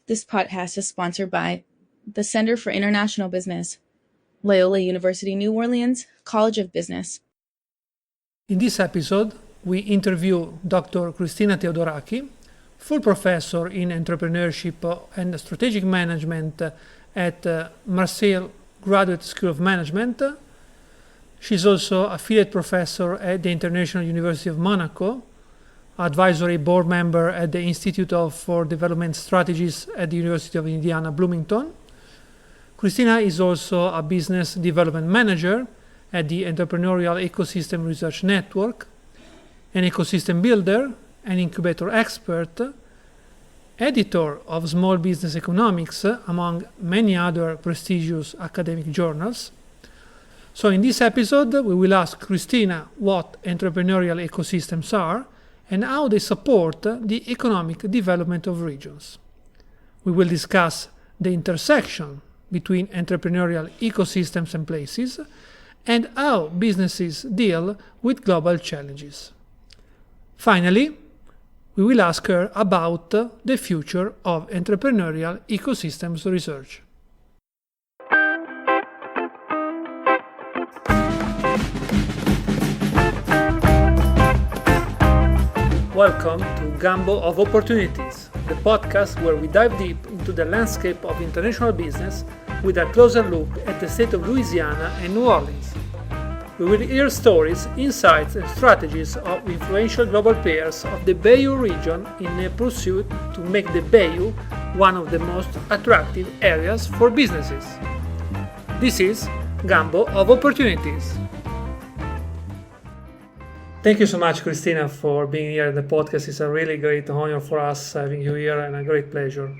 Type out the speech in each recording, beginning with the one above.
This podcast is sponsored by the Center for International Business, Loyola University New Orleans College of Business. In this episode, we interview Dr. Christina Theodoraki, full professor in entrepreneurship and strategic management at Marseille Graduate School of Management. She's also affiliate professor at the International University of Monaco, advisory board member at the Institute for Development Strategies at the University of Indiana Bloomington. Christina is also a business development manager at the Entrepreneurial Ecosystem Research Network, an ecosystem builder, an incubator expert, editor of Small Business Economics, among many other prestigious academic journals. So in this episode, we will ask Christina what entrepreneurial ecosystems are and how they support the economic development of regions. We will discuss the intersection between entrepreneurial ecosystems and places and how businesses deal with global challenges. Finally, we will ask her about the future of entrepreneurial ecosystems research. Welcome to Gambo of Opportunities, the podcast where we dive deep into the landscape of international business with a closer look at the state of Louisiana and New Orleans. We will hear stories, insights, and strategies of influential global players of the Bayou region in a pursuit to make the Bayou one of the most attractive areas for businesses. This is Gambo of Opportunities. Thank you so much, Christina, for being here at the podcast. It's a really great honor for us having you here and a great pleasure.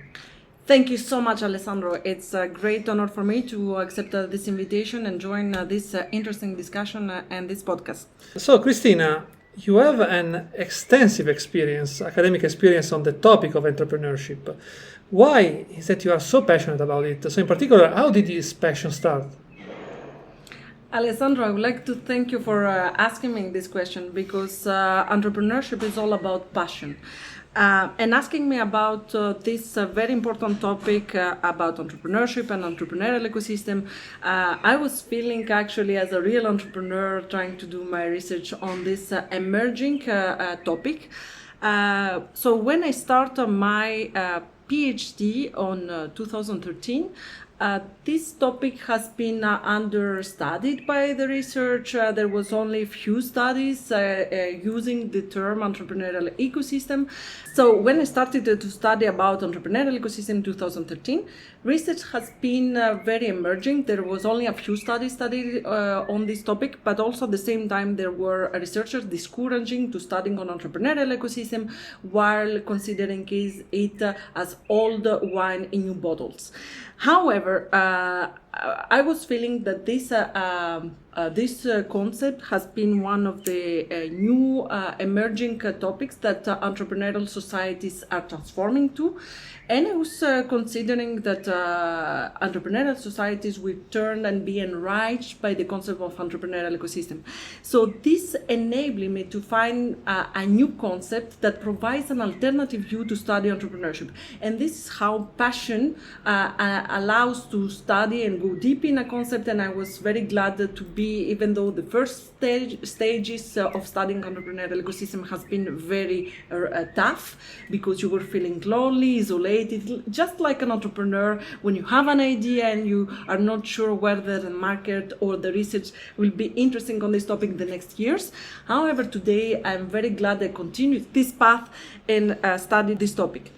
Thank you so much, Alessandro. It's a great honor for me to accept this invitation and join this interesting discussion and this podcast. So, Christina, you have an extensive experience, academic experience on the topic of entrepreneurship. Why is that you are so passionate about it? So, in particular, how did this passion start? Alessandro, I would like to thank you for asking me this question because entrepreneurship is all about passion. And asking me about this very important topic about entrepreneurship and entrepreneurial ecosystem, I was feeling actually as a real entrepreneur trying to do my research on this emerging topic. So when I started my PhD on 2013, this topic has been understudied by the research. There was only a few studies using the term entrepreneurial ecosystem. So when I started to study about entrepreneurial ecosystem in 2013, research has been very emerging. There was only a few studies studied on this topic, but also at the same time there were researchers discouraging to studying on entrepreneurial ecosystem while considering it as old wine in new bottles. However, I was feeling that this concept has been one of the new emerging topics that entrepreneurial societies are transforming to. And I was considering that entrepreneurial societies will turn and be enriched by the concept of entrepreneurial ecosystem. So this enabled me to find a new concept that provides an alternative view to study entrepreneurship. And this is how passion allows to study and go deep in a concept. And I was very glad to be, even though the first stages of studying entrepreneurial ecosystem has been very tough because you were feeling lonely, isolated, just like an entrepreneur when you have an idea and you are not sure whether the market or the research will be interesting on this topic in the next years. However, today I'm very glad I continued this path and studied this topic.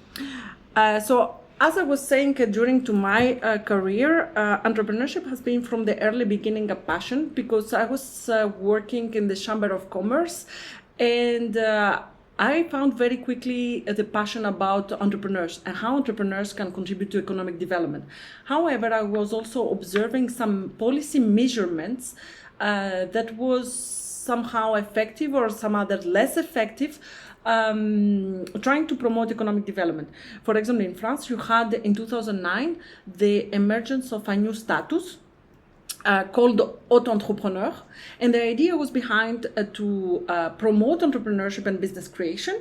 So as I was saying during to my career, entrepreneurship has been from the early beginning a passion because I was working in the Chamber of Commerce and I found very quickly the passion about entrepreneurs and how entrepreneurs can contribute to economic development. However, I was also observing some policy measurements that was somehow effective or some other less effective, trying to promote economic development. For example, in France, you had in 2009 the emergence of a new status called Auto-Entrepreneur. And the idea was behind to promote entrepreneurship and business creation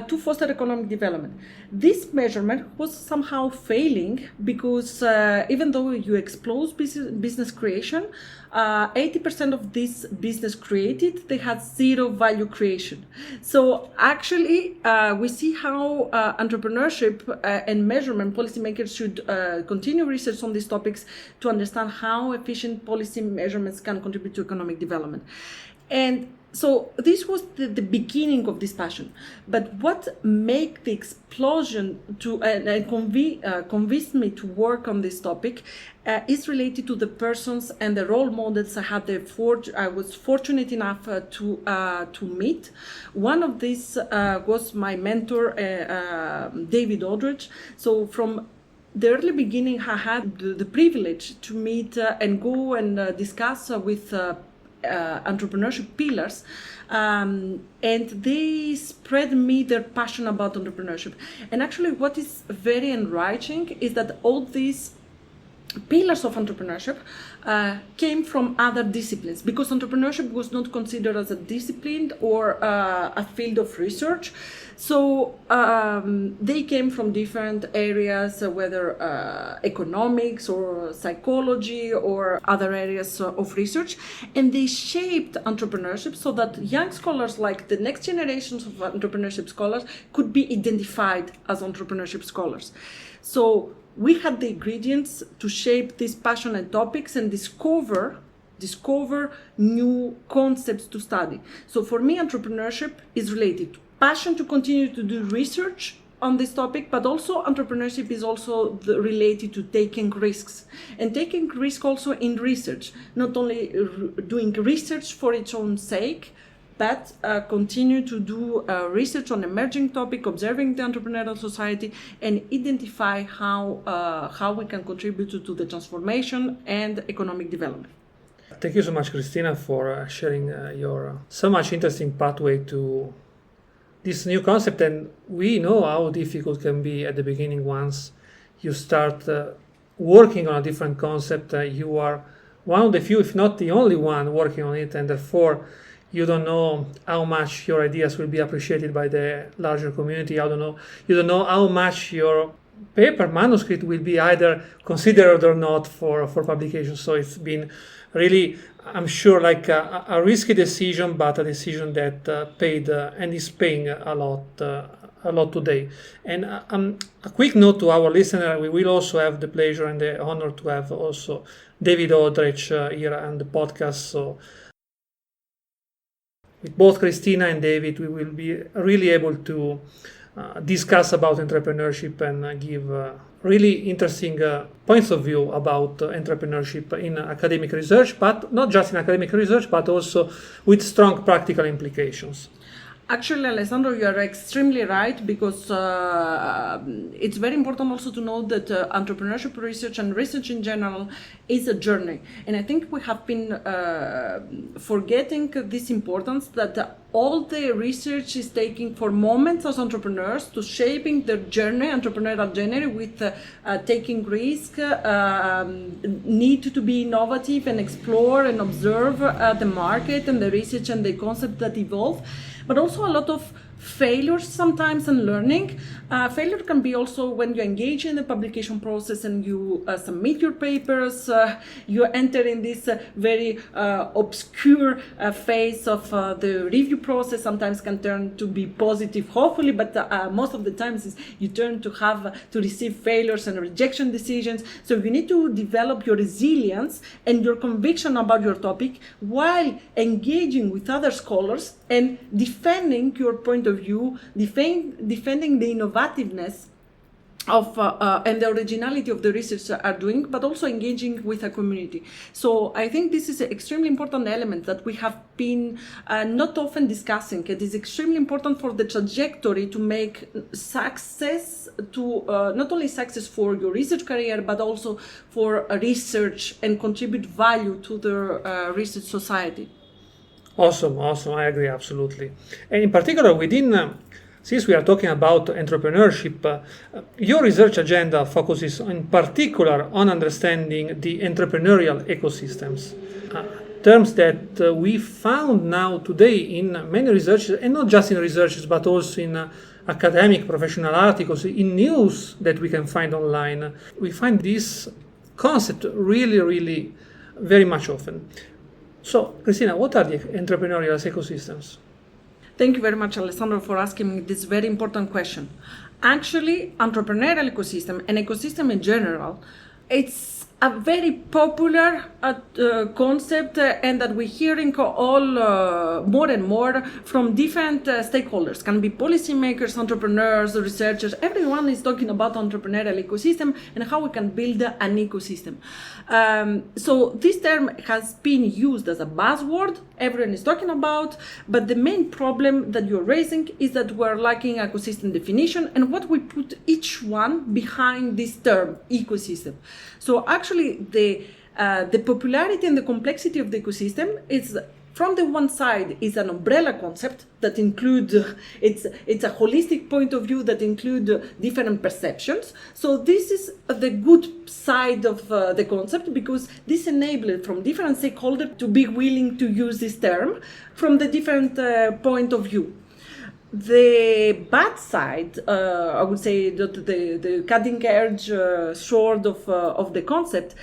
to foster economic development. This measurement was somehow failing because even though you explore business creation, 80% of this business created, they had zero value creation. So actually, we see how entrepreneurship and measurement policymakers should continue research on these topics to understand how efficient policy measurements can contribute to economic development. And so this was the beginning of this passion. But what made the explosion to convinced me to work on this topic is related to the persons and the role models I was fortunate enough to meet. One of these was my mentor, David Aldrich. So from the early beginning, I had the privilege to meet and go and discuss with entrepreneurship pillars, and they spread me their passion about entrepreneurship. And actually what is very enriching is that all these pillars of entrepreneurship came from other disciplines, because entrepreneurship was not considered as a discipline or a field of research. So they came from different areas, whether economics or psychology or other areas of research, and they shaped entrepreneurship so that young scholars, like the next generations of entrepreneurship scholars, could be identified as entrepreneurship scholars. So we had the ingredients to shape these passionate topics and discover new concepts to study. So for me, entrepreneurship is related to passion to continue to do research on this topic, but also entrepreneurship is also related to taking risks, and taking risk also in research, not only doing research for its own sake, but continue to do research on emerging topic, observing the entrepreneurial society, and identify how we can contribute to the transformation and economic development. Thank you so much, Christina, for sharing your so much interesting pathway to this new concept. And we know how difficult it can be at the beginning once you start working on a different concept. You are one of the few, if not the only one, working on it, and therefore you don't know how much your ideas will be appreciated by the larger community. You don't know how much your paper manuscript will be either considered or not for publication. So it's been really, I'm sure, like a risky decision, but a decision that paid and is paying a lot today. And a quick note to our listener: we will also have the pleasure and the honor to have also David Aldrich here on the podcast. So with both Christina and David, we will be really able to discuss about entrepreneurship and give really interesting points of view about entrepreneurship in academic research, but not just in academic research, but also with strong practical implications. Actually, Alessandro, you are extremely right, because it's very important also to know that entrepreneurship research and research in general is a journey. And I think we have been forgetting this importance, that all the research is taking for moments as entrepreneurs to shaping their journey, entrepreneurial journey, with taking risk, need to be innovative and explore and observe the market and the research and the concept that evolve. But also a lot of failures sometimes and learning. Failure can be also when you engage in the publication process and you submit your papers, you enter in this very obscure phase of the review process. Sometimes can turn to be positive, hopefully, but most of the times you turn to have to receive failures and rejection decisions. So you need to develop your resilience and your conviction about your topic while engaging with other scholars and defending your point of view, defending the innovativeness of and the originality of the research are doing, but also engaging with a community. So I think this is an extremely important element that we have been not often discussing. It is extremely important for the trajectory to make success, to not only success for your research career, but also for research and contribute value to the research society. Awesome. I agree absolutely. And in particular, within since we are talking about entrepreneurship, your research agenda focuses in particular on understanding the entrepreneurial ecosystems. Terms that we found now today in many researches, and not just in researches, but also in academic professional articles, in news that we can find online. We find this concept really very much often. So, Christina, what are the entrepreneurial ecosystems? Thank you very much, Alessandro, for asking me this very important question. Actually, entrepreneurial ecosystem and ecosystem in general, it's a very popular concept and that we're hearing all more and more from different stakeholders. Can be policymakers, entrepreneurs, researchers. Everyone is talking about entrepreneurial ecosystem and how we can build an ecosystem. So this term has been used as a buzzword. Everyone is talking about, but the main problem that you're raising is that we're lacking ecosystem definition and what we put each one behind this term, ecosystem. So actually, the popularity and the complexity of the ecosystem is, from the one side, is an umbrella concept that includes, it's a holistic point of view that includes different perceptions. So this is the good side of the concept, because this enables from different stakeholders to be willing to use this term from the different point of view. The bad side, I would say, the cutting edge sword of the concept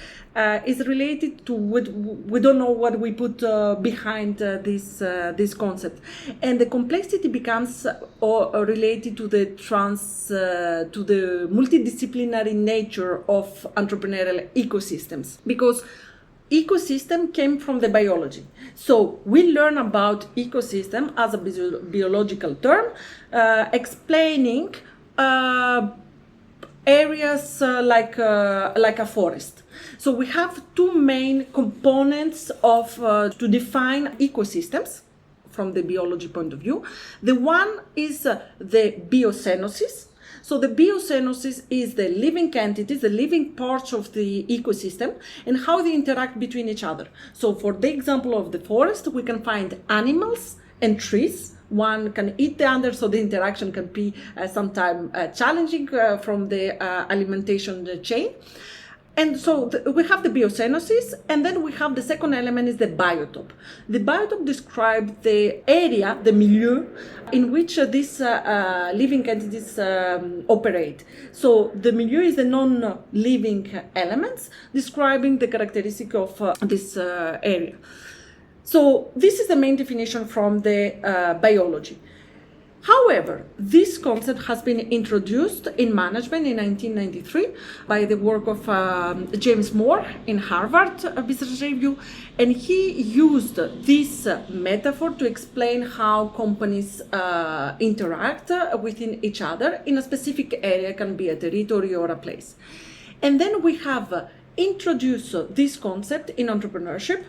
is related to we don't know what we put behind this concept, and the complexity becomes related to the to the multidisciplinary nature of entrepreneurial ecosystems, because ecosystem came from the biology. So we learn about ecosystem as a biological term, explaining areas like a forest. So we have two main components of to define ecosystems from the biology point of view. The one is the biocenosis. So the biocenosis is the living entities, the living parts of the ecosystem, and how they interact between each other. So for the example of the forest, we can find animals and trees. One can eat the other, so the interaction can be sometimes challenging from the alimentation chain. And so we have the biocenosis, and then we have the second element is the biotope. The biotope describes the area, the milieu, in which these living entities operate. So the milieu is the non-living elements describing the characteristic of this area. So this is the main definition from the biology. However, this concept has been introduced in management in 1993 by the work of James Moore in Harvard Business Review, and he used this metaphor to explain how companies interact within each other in a specific area, can be a territory or a place. And then we have introduced this concept in entrepreneurship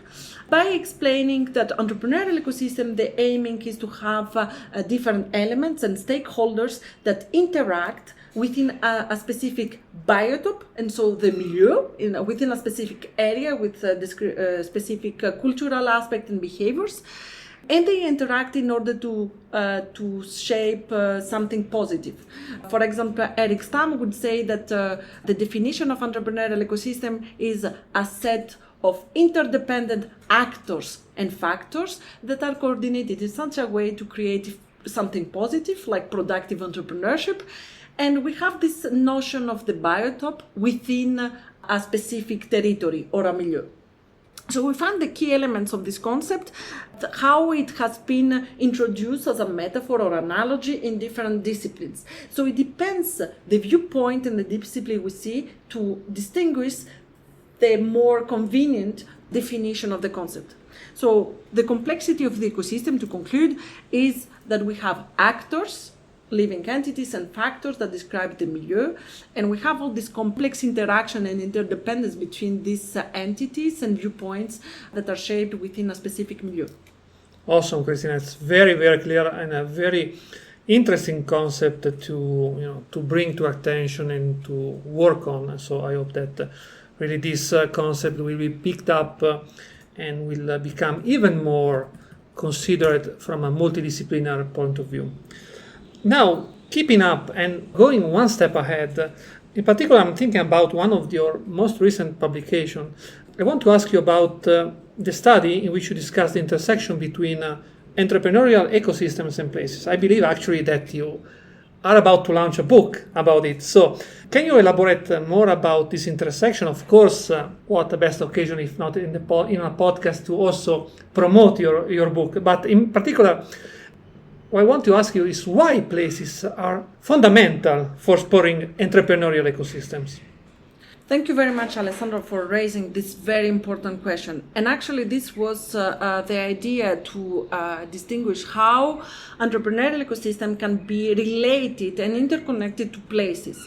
by explaining that entrepreneurial ecosystem, the aiming is to have different elements and stakeholders that interact within a specific biotope, and so the milieu within a specific area with specific cultural aspect and behaviors, and they interact in order to shape something positive. For example, Eric Stam would say that the definition of entrepreneurial ecosystem is a set of interdependent actors and factors that are coordinated in such a way to create something positive, like productive entrepreneurship. And we have this notion of the biotope within a specific territory or a milieu. So we found the key elements of this concept, how it has been introduced as a metaphor or analogy in different disciplines. So it depends the viewpoint and the discipline we see to distinguish the more convenient definition of the concept. So the complexity of the ecosystem, to conclude, is that we have actors, living entities, and factors that describe the milieu, and we have all this complex interaction and interdependence between these entities and viewpoints that are shaped within a specific milieu. Awesome, Christina. It's very, very clear and a very interesting concept to bring to attention and to work on. So I hope that really this concept will be picked up and will become even more considered from a multidisciplinary point of view. Now, keeping up and going one step ahead, in particular, I'm thinking about one of your most recent publications. I want to ask you about the study in which you discuss the intersection between entrepreneurial ecosystems and places. I believe actually that you are about to launch a book about it. So can you elaborate more about this intersection? Of course, what the best occasion, if not in a podcast, to also promote your book. But in particular, what I want to ask you is why places are fundamental for spurring entrepreneurial ecosystems. Thank you very much, Alessandro, for raising this very important question. And actually, this was the idea to distinguish how entrepreneurial ecosystem can be related and interconnected to places.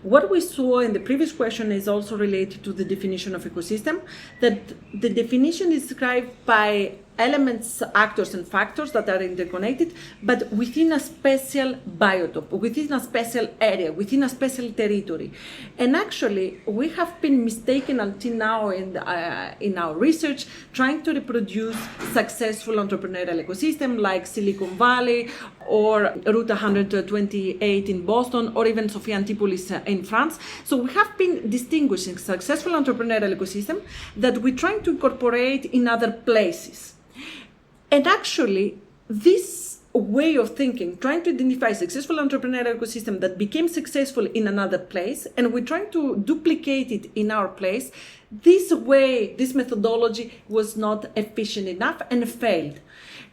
What we saw in the previous question is also related to the definition of ecosystem, that the definition is described by elements, actors, and factors that are interconnected, but within a special biotope, within a special area, within a special territory. And actually, we have been mistaken until now in our research, trying to reproduce successful entrepreneurial ecosystem like Silicon Valley or Route 128 in Boston, or even Sophia Antipolis in France. So we have been distinguishing successful entrepreneurial ecosystem that we're trying to incorporate in other places. And actually, this way of thinking, trying to identify successful entrepreneurial ecosystem that became successful in another place, and we're trying to duplicate it in our place, this way, this methodology was not efficient enough and failed.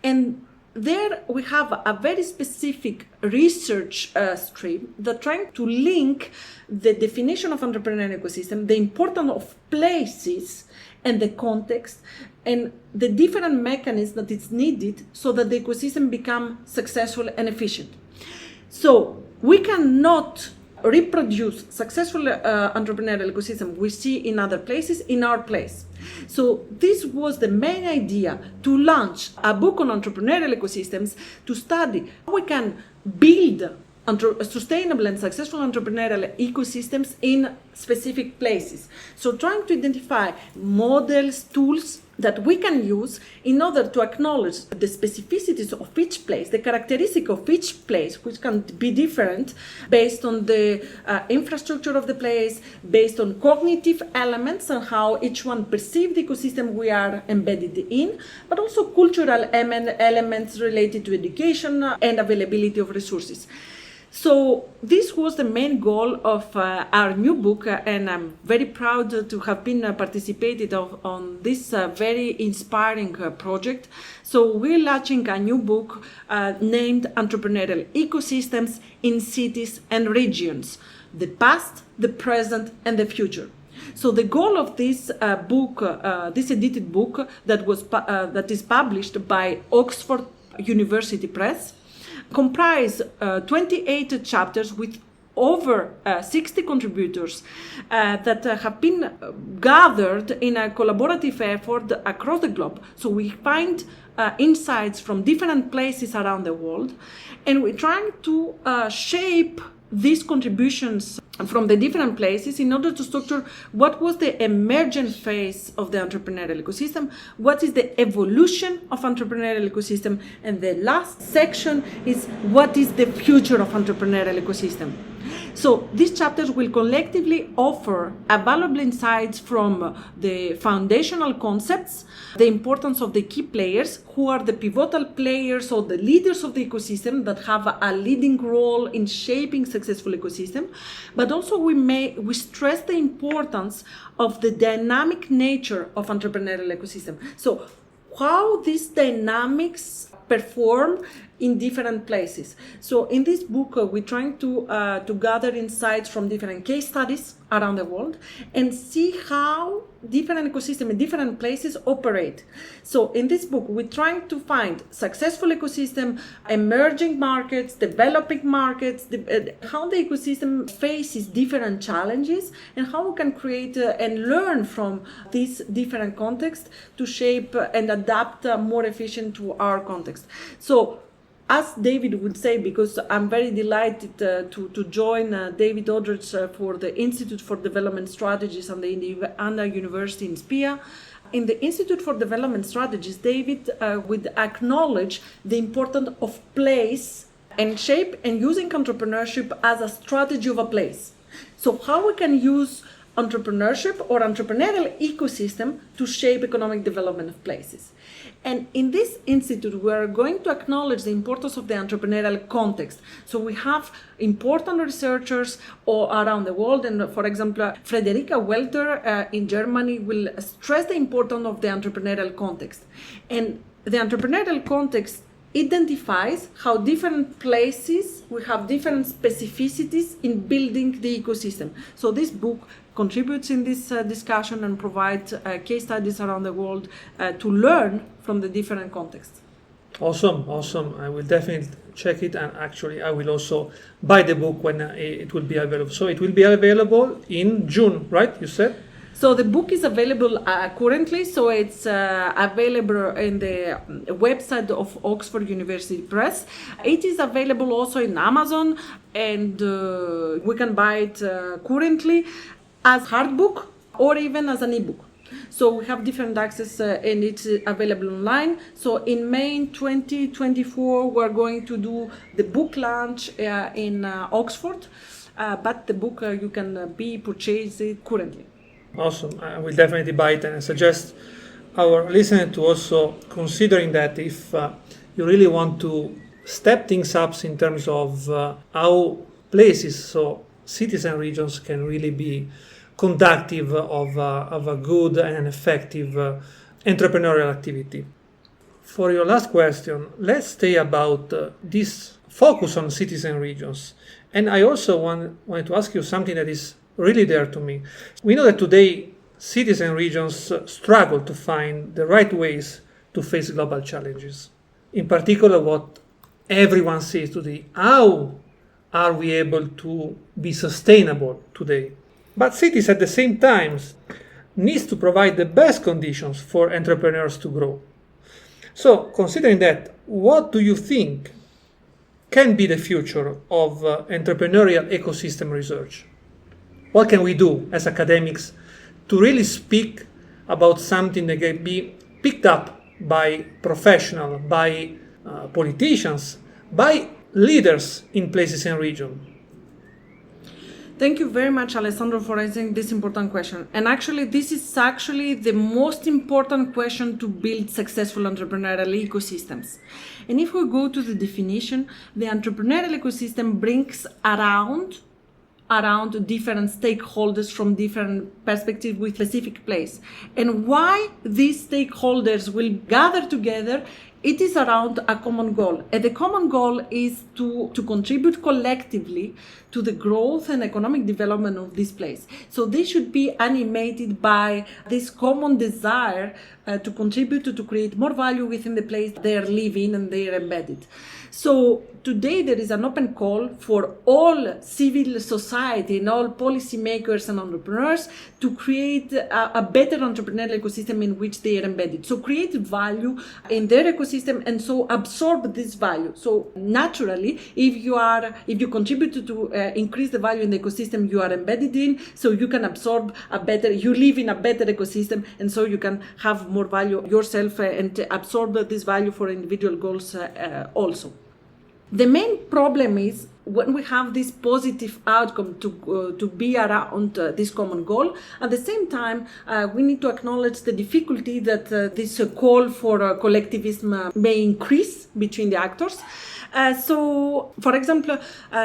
And there we have a very specific research stream that trying to link the definition of entrepreneurial ecosystem, the importance of places and the context, and the different mechanisms that is needed so that the ecosystem become successful and efficient. So we cannot reproduce successful entrepreneurial ecosystem we see in other places in our place. So this was the main idea, to launch a book on entrepreneurial ecosystems, to study how we can build sustainable and successful entrepreneurial ecosystems in specific places. So trying to identify models, tools that we can use in order to acknowledge the specificities of each place, the characteristic of each place, which can be different based on the infrastructure of the place, based on cognitive elements and how each one perceives the ecosystem we are embedded in, but also cultural elements related to education and availability of resources. So this was the main goal of our new book, and I'm very proud to have been participated on this very inspiring project. So we're launching a new book named Entrepreneurial Ecosystems in Cities and Regions: the Past, the Present, and the Future. So the goal of this book, this edited book that is published by Oxford University Press, comprise 28 chapters with over 60 contributors that have been gathered in a collaborative effort across the globe. So we find insights from different places around the world, and we're trying to shape these contributions from the different places in order to structure what was the emergent phase of the entrepreneurial ecosystem, what is the evolution of entrepreneurial ecosystem, and the last section is what is the future of entrepreneurial ecosystem. So these chapters will collectively offer valuable insights from the foundational concepts, the importance of the key players, who are the pivotal players or the leaders of the ecosystem that have a leading role in shaping successful ecosystem, but also we stress the importance of the dynamic nature of entrepreneurial ecosystem. So how these dynamics perform in different places. So in this book, we're trying to gather insights from different case studies around the world and see how different ecosystems in different places operate. So in this book, we're trying to find successful ecosystem, emerging markets, developing markets, how the ecosystem faces different challenges, and how we can create and learn from these different contexts to shape and adapt more efficient to our context. So as David would say, because I'm very delighted to join David Aldrich for the Institute for Development Strategies and the Indiana University in SPIA. In the Institute for Development Strategies, David would acknowledge the importance of place and shape and using entrepreneurship as a strategy of a place. So how we can use entrepreneurship or entrepreneurial ecosystem to shape economic development of places. And in this institute, we are going to acknowledge the importance of the entrepreneurial context. So we have important researchers all around the world. And for example, Frederica Welter in Germany will stress the importance of the entrepreneurial context. And the entrepreneurial context identifies how different places will have different specificities in building the ecosystem. So this book contributes in this discussion and provides case studies around the world to learn from the different contexts. Awesome. I will definitely check it, and actually I will also buy the book when it will be available. So it will be available in June, right? You said? So the book is available currently, so it's available in the website of Oxford University Press. It is available also in Amazon, and we can buy it currently as hard book or even as an ebook. So we have different access and it's available online. So in May 2024, we're going to do the book launch in Oxford, but the book you can be purchased currently. Awesome. I will definitely buy it, and I suggest our listener to also considering that if you really want to step things up in terms of how places, so cities and regions, can really be conductive of a good and effective entrepreneurial activity. For your last question, let's stay about this focus on cities and regions. And I also wanted to ask you something that is really dear to me. We know that today cities and regions struggle to find the right ways to face global challenges. In particular, what everyone says today, how are we able to be sustainable today? But cities at the same time needs to provide the best conditions for entrepreneurs to grow. So considering that, what do you think can be the future of entrepreneurial ecosystem research? What can we do as academics to really speak about something that can be picked up by professionals, by politicians, by leaders in places and regions? Thank you very much, Alessandro, for raising this important question. And actually, this is actually the most important question to build successful entrepreneurial ecosystems. And if we go to the definition, the entrepreneurial ecosystem brings around different stakeholders from different perspectives with specific place. And why these stakeholders will gather together, it is around a common goal. And the common goal is to contribute collectively to the growth and economic development of this place. So they should be animated by this common desire to contribute to create more value within the place they are living and they are embedded. So today there is an open call for all civil society and all policymakers and entrepreneurs to create a better entrepreneurial ecosystem in which they are embedded. So create value in their ecosystem and so absorb this value. So naturally, if you contribute to increase the value in the ecosystem you are embedded in, so you can absorb you live in a better ecosystem, and so you can have more value yourself and absorb this value for individual goals also. The main problem is when we have this positive outcome to be around this common goal, at the same time, we need to acknowledge the difficulty that this call for collectivism may increase between the actors. So, for example,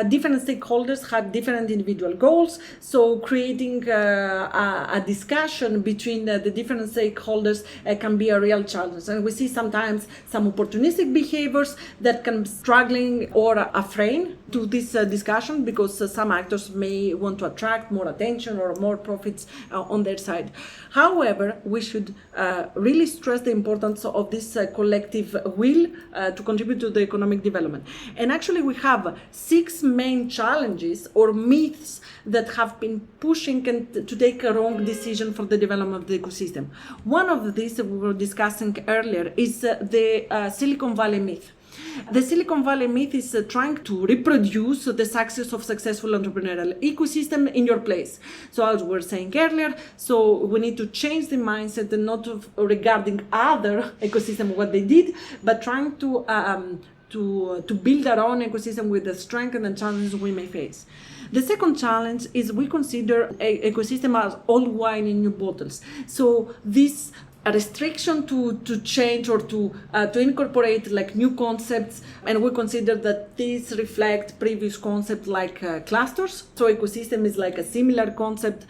different stakeholders have different individual goals. So creating a discussion between the different stakeholders can be a real challenge. And we see sometimes some opportunistic behaviors that can be struggling or afraid to this discussion because some actors may want to attract more attention or more profits on their side. However, we should really stress the importance of this collective will to contribute to the economic development. And actually, we have 6 main challenges or myths that have been pushing to take a wrong decision for the development of the ecosystem. One of these that we were discussing earlier is the Silicon Valley myth. The Silicon Valley myth is trying to reproduce the success of successful entrepreneurial ecosystem in your place. So as we were saying earlier, so we need to change the mindset and not regarding other ecosystem what they did, but trying to to build our own ecosystem with the strengths and the challenges we may face. The second challenge is we consider ecosystem as old wine in new bottles. So this restriction to change or to incorporate like new concepts, and we consider that these reflect previous concepts like clusters. So ecosystem is like a similar concept,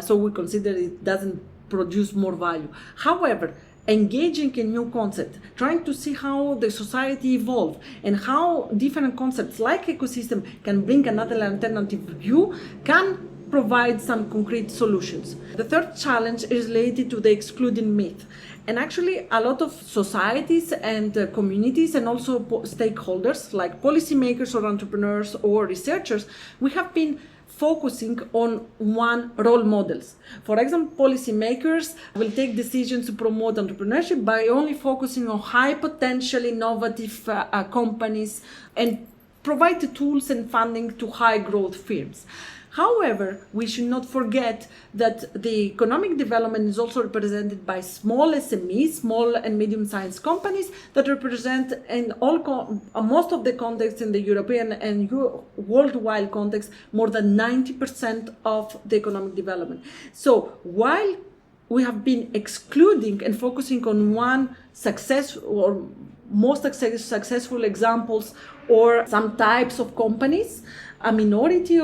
so we consider it doesn't produce more value. However, engaging in new concept, trying to see how the society evolved and how different concepts like ecosystem can bring another alternative view can provide some concrete solutions. The third challenge is related to the excluding myth. And actually, a lot of societies and communities and also stakeholders like policymakers or entrepreneurs or researchers, we have been focusing on one role models. For example, policymakers will take decisions to promote entrepreneurship by only focusing on high potential innovative companies and provide the tools and funding to high growth firms. However, we should not forget that the economic development is also represented by small SMEs, small and medium-sized companies that represent in most of the contexts in the European and worldwide context more than 90% of the economic development. So while we have been excluding and focusing on one success or most successful examples or some types of companies, a minority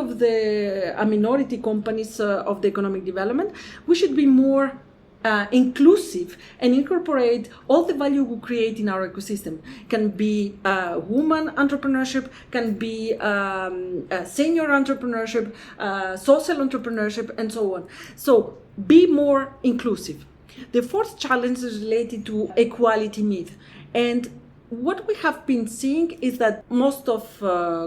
companies of the economic development, we should be more inclusive and incorporate all the value we create in our ecosystem. Can be woman entrepreneurship, can be senior entrepreneurship, social entrepreneurship, and so on. So be more inclusive. The fourth challenge is related to equality myth. And what we have been seeing is that most of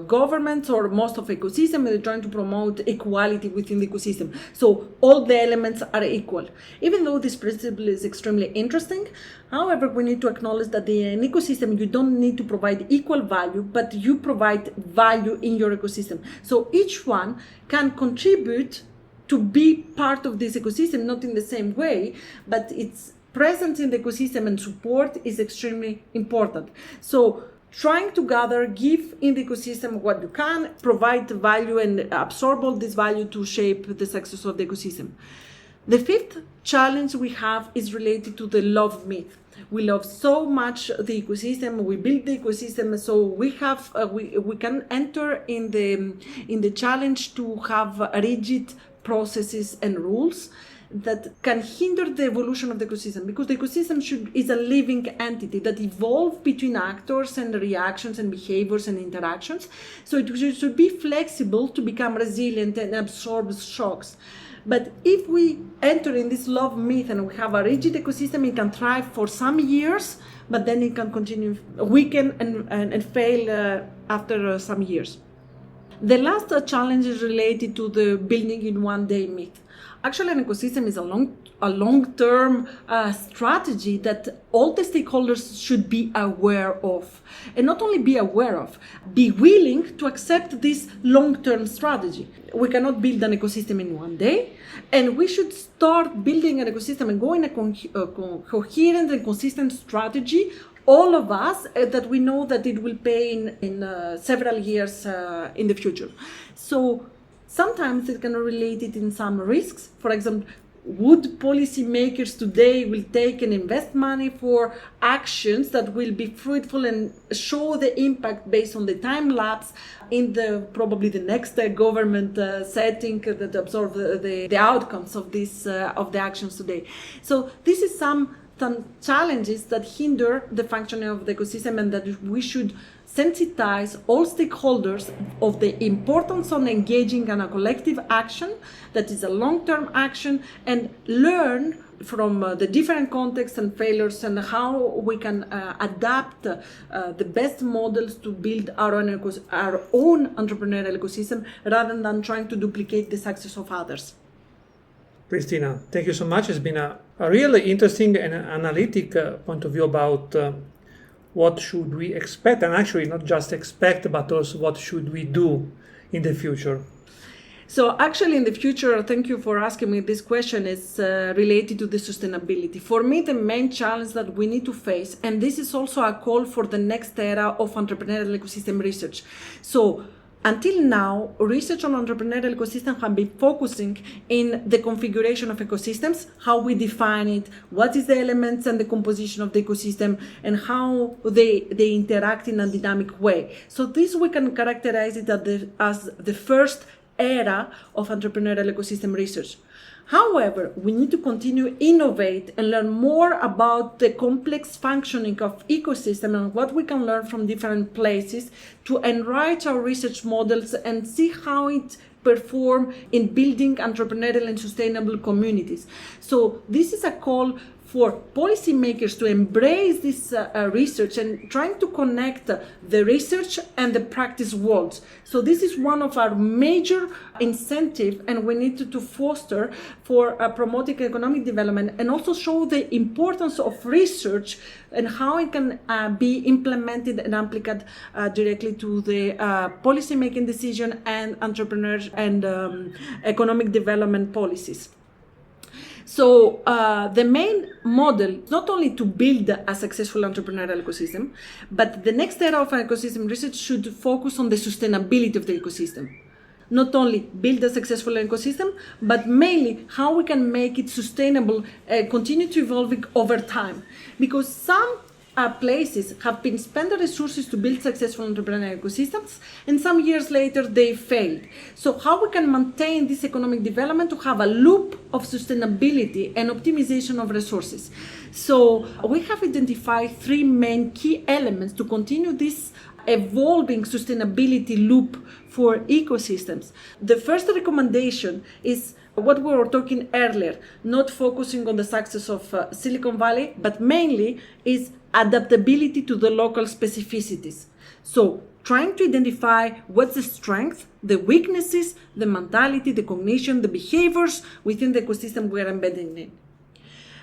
governments or most of ecosystem are trying to promote equality within the ecosystem. So all the elements are equal. Even though this principle is extremely interesting, however, we need to acknowledge that in an ecosystem, you don't need to provide equal value, but you provide value in your ecosystem. So each one can contribute to be part of this ecosystem, not in the same way, but it's presence in the ecosystem and support is extremely important. So trying to gather, give in the ecosystem what you can, provide value and absorb all this value to shape the success of the ecosystem. The fifth challenge we have is related to the love myth. We love so much the ecosystem, we build the ecosystem, so we have we can enter in the challenge to have rigid processes and rules that can hinder the evolution of the ecosystem, because the ecosystem is a living entity that evolves between actors and reactions and behaviors and interactions. So it should be flexible to become resilient and absorb shocks. But if we enter in this love myth and we have a rigid ecosystem, it can thrive for some years, but then it can continue weaken and fail after some years. The last challenge is related to the building in one day myth. Actually, an ecosystem is a long-term strategy that all the stakeholders should be aware of. And not only be aware of, be willing to accept this long-term strategy. We cannot build an ecosystem in one day, and we should start building an ecosystem and go in a coherent and consistent strategy, all of us, that we know that it will pay in several years in the future. So sometimes it can relate it in some risks. For example, would policymakers today will take and invest money for actions that will be fruitful and show the impact based on the time lapse in probably the next government setting that absorb the outcomes of the actions today. So this is some challenges that hinder the functioning of the ecosystem, and that we should sensitize all stakeholders of the importance of engaging in a collective action that is a long-term action, and learn from the different contexts and failures and how we can adapt the best models to build our own entrepreneurial ecosystem rather than trying to duplicate the success of others. Christina, thank you so much. It's been a really interesting and analytic point of view about what should we expect, and actually not just expect, but also what should we do in the future. So actually in the future, thank you for asking me this question, is related to the sustainability. For me, the main challenge that we need to face, and this is also a call for the next era of entrepreneurial ecosystem research. So until now, research on entrepreneurial ecosystem have been focusing in the configuration of ecosystems, how we define it, what is the elements and the composition of the ecosystem, and how they interact in a dynamic way. So this we can characterize it as the first era of entrepreneurial ecosystem research. However, we need to continue innovate and learn more about the complex functioning of ecosystem and what we can learn from different places to enrich our research models and see how it perform in building entrepreneurial and sustainable communities. So this is a call for policymakers to embrace this research and trying to connect the research and the practice worlds. So this is one of our major incentive, and we need to foster for promoting economic development and also show the importance of research and how it can be implemented and applied directly to the policy-making decision and entrepreneurs and economic development policies. So the main model is not only to build a successful entrepreneurial ecosystem, but the next era of ecosystem research should focus on the sustainability of the ecosystem. Not only build a successful ecosystem, but mainly how we can make it sustainable, continue to evolving over time. Because some places have been spent the resources to build successful entrepreneurial ecosystems, and some years later they failed. So how we can maintain this economic development to have a loop of sustainability and optimization of resources. So we have identified three main key elements to continue this evolving sustainability loop for ecosystems. The first recommendation is what we were talking earlier, not focusing on the success of Silicon Valley, but mainly is adaptability to the local specificities. So trying to identify what's the strength, the weaknesses, the mentality, the cognition, the behaviors within the ecosystem we are embedding in.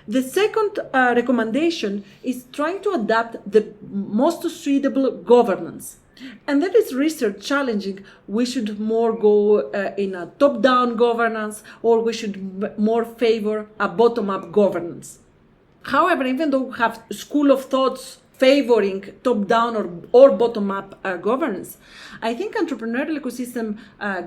The second recommendation is trying to adapt the most suitable governance. And that is research challenging. We should more go in a top-down governance, or we should more favor a bottom-up governance. However, even though we have school of thoughts favoring top-down or bottom-up governance, I think entrepreneurial ecosystem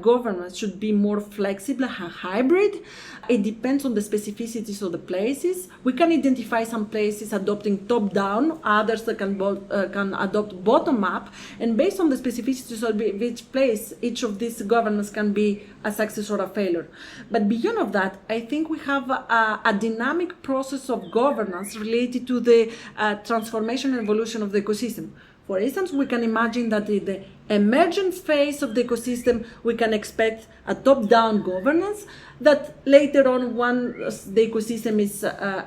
governance should be more flexible, hybrid. It depends on the specificities of the places. We can identify some places adopting top-down, others that can adopt bottom-up, and based on the specificities of each place, each of these governance can be a success or a failure. But beyond of that, I think we have a dynamic process of governance related to the transformation and evolution of the ecosystem. For instance, we can imagine that in the emergent phase of the ecosystem, we can expect a top-down governance that later on, once the ecosystem is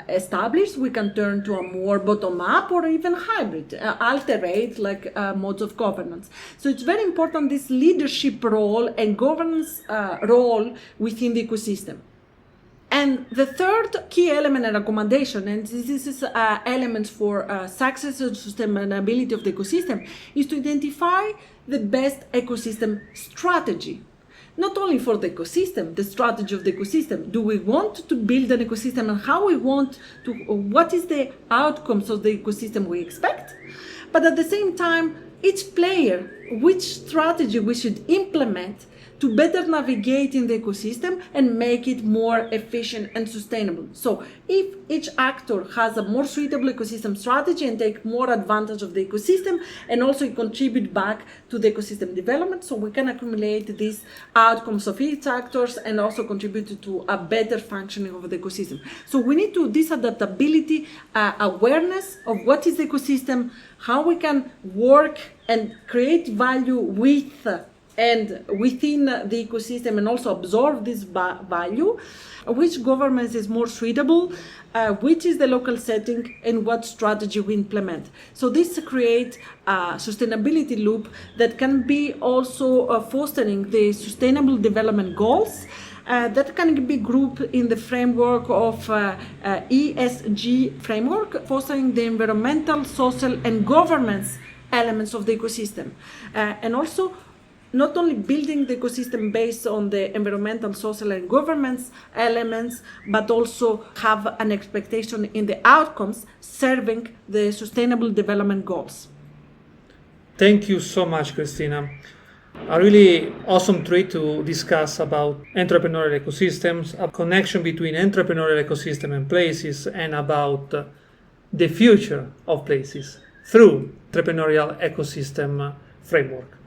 established, we can turn to a more bottom-up or even hybrid, alternate modes of governance. So it's very important, this leadership role and governance role within the ecosystem. And the third key element and recommendation, and this is elements for success and sustainability of the ecosystem, is to identify the best ecosystem strategy. Not only for the ecosystem, the strategy of the ecosystem. Do we want to build an ecosystem, and how we want to, what is the outcomes of the ecosystem we expect? But at the same time, each player, which strategy we should implement to better navigate in the ecosystem and make it more efficient and sustainable. So if each actor has a more suitable ecosystem strategy and take more advantage of the ecosystem and also contribute back to the ecosystem development, so we can accumulate these outcomes of each actors and also contribute to a better functioning of the ecosystem. So we need to this adaptability, awareness of what is the ecosystem, how we can work and create value with and within the ecosystem and also absorb this value, which governance is more suitable, which is the local setting, and what strategy we implement. So this creates a sustainability loop that can be also fostering the sustainable development goals that can be grouped in the framework of ESG framework, fostering the environmental, social, and governance elements of the ecosystem. And also not only building the ecosystem based on the environmental, social, and governance elements, but also have an expectation in the outcomes serving the Sustainable Development Goals. Thank you so much, Christina. A really awesome treat to discuss about entrepreneurial ecosystems, a connection between entrepreneurial ecosystem and places, and about the future of places through entrepreneurial ecosystem framework.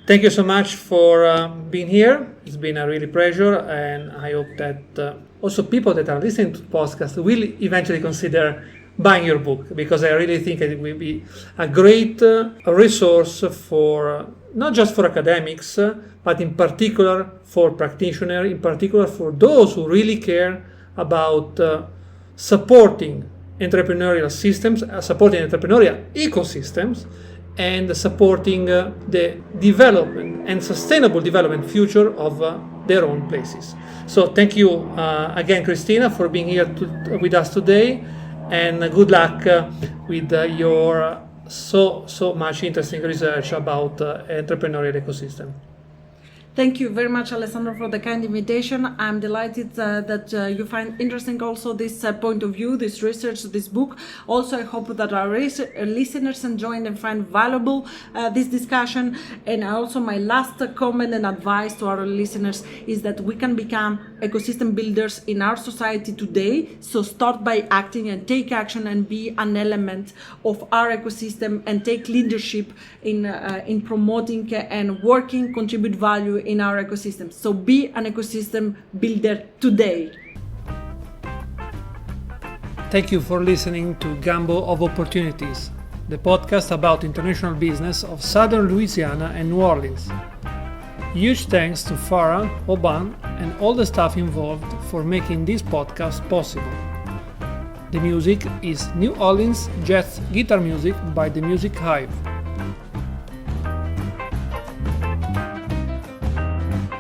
Thank you so much for being here. It's been a really pleasure, and I hope that also people that are listening to the podcast will eventually consider buying your book, because I really think it will be a great resource for not just for academics, but in particular for practitioners, in particular for those who really care about supporting entrepreneurial systems, supporting entrepreneurial ecosystems, and supporting the development and sustainable development future of their own places. So thank you again, Christina, for being here with us today, and good luck with your so much interesting research about entrepreneurial ecosystem. Thank you very much, Alessandro, for the kind invitation. I'm delighted that you find interesting also this point of view, this research, this book. Also, I hope that our listeners enjoy and find valuable this discussion. And also, my last comment and advice to our listeners is that we can become ecosystem builders in our society today. So start by acting and take action and be an element of our ecosystem and take leadership in promoting and working, contribute value in our ecosystem. So be an ecosystem builder today. Thank you for listening to Gamble of Opportunities, the podcast about international business of Southern Louisiana and New Orleans. Huge thanks to Farah, Oban, and all the staff involved for making this podcast possible. The music is New Orleans jazz guitar music by The Music Hive.